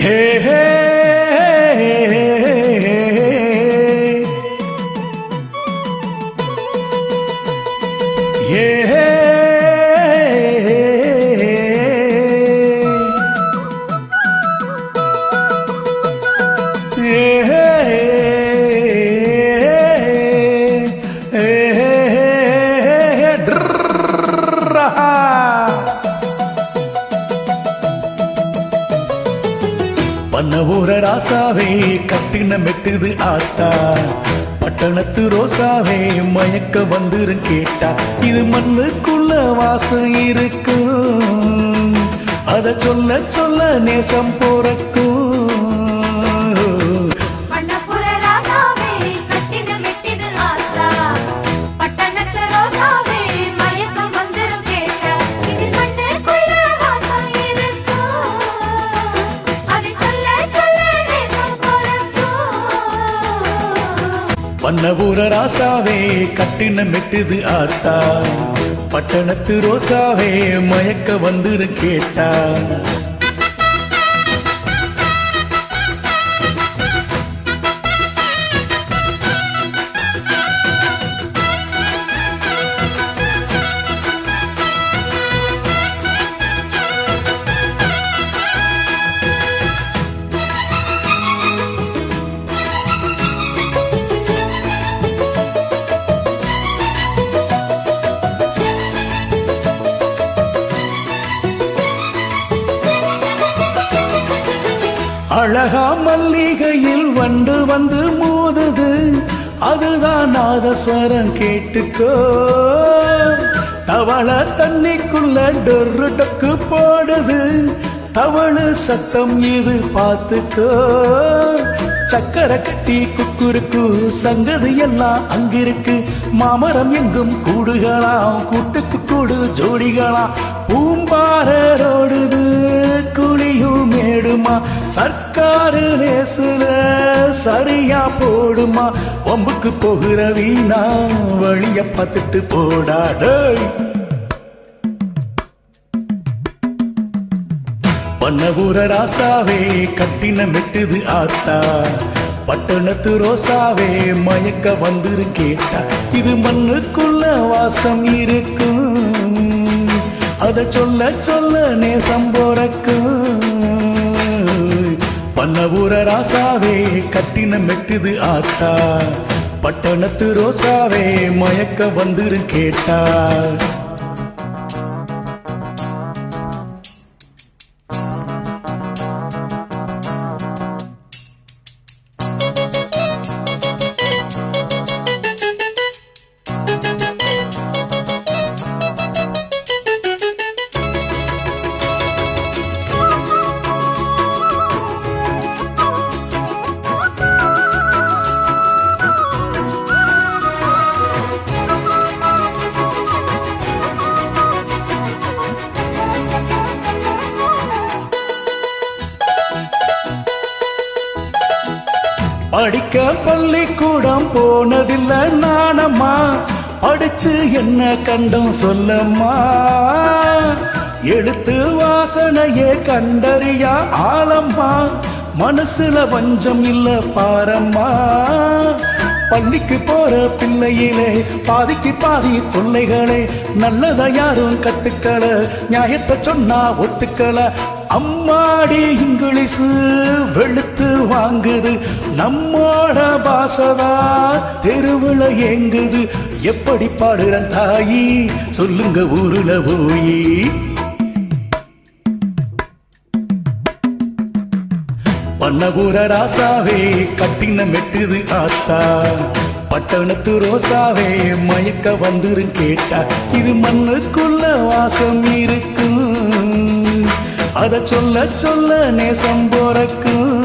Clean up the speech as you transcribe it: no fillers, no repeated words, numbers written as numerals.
ஹே ஹே பண்ண ஊர ராசாவே கட்டின மெட்டுது ஆத்தா பட்டணத்து ரோசாவே மயக்க வந்துரும் கேட்டா இது மண்ணுக்குள்ள வாசம் இருக்கும் அத சொல்ல சொல்ல நேசம் போறக்கும் பண்ணபூர ராசாவே கட்டின மெட்டுது ஆத்தா பட்டணத்து ரோசாவே மயக்க வந்துரு கேட்டா அழகா மல்லிகையில் வண்டு வந்து மோதுது அதுதான் நாதஸ்வரம் கேட்டுக்கோ தவள தண்ணிக்குள்ள டொரு டொக்கு போடுது தவளு சத்தம் இது பார்த்துக்கோ சக்கரை கட்டி குக்குருக்கு சங்கதி எல்லாம் அங்கிருக்கு மாமரம் எங்கும் கூடுகளாம் கூட்டுக்கு கூடு ஜோடிகளாம் பூம்பாரோடுது குழியும் மேடுமா சர்க்காரு நேசுல சரியா போடுமா வம்புக்கு போகிற வீணா வழிய பார்த்துட்டு போடாடு பண்ணபூர ராசாவே கட்டின மெட்டுது ஆத்தா பட்டணத்து ரோசாவே மயக்க வந்துரு கேட்டா இது மண்ணுக்குள்ள வாசம் இருக்கும் அத சொல்ல சொல்ல நேசம் போறக்கும் பண்ணபூர ராசாவே கட்டின மெட்டுது ஆத்தா பட்டணத்து ரோசாவே மயக்க வந்துரு கேட்டா படிக்க பள்ளிக்கூடம் போனதில்லை நானம்மா படிச்சு என்ன கண்டோம் சொல்லம்மா எழுத்து வாசனையே கண்டறியா ஆளம்மா மனசுல வஞ்சம் இல்ல பாரம்மா பள்ளிக்கு போற பிள்ளையிலே பாதிக்கு பாதி தொல்லைகளே நல்லத யாரும் கத்துக்கல நியாயத்தை சொன்னா ஒத்துக்கல அம்மாடி இங்கிலீஷ் வெளுத்து வாங்குது நம்மோட பாசதா தெருவுல ஏங்குது எப்படி பாடுற தாயி சொல்லுங்க ஊருல போயி பண்ணபூர ராசாவே கட்டின மெட்டுது ஆத்தா பட்டணத்து ரோசாவே மயக்க வந்துரு கேட்டா இது மண்ணுக்குள்ள வாசம் இருக்கும் அத சொல்ல சொல்ல நேசம் போறக்கும்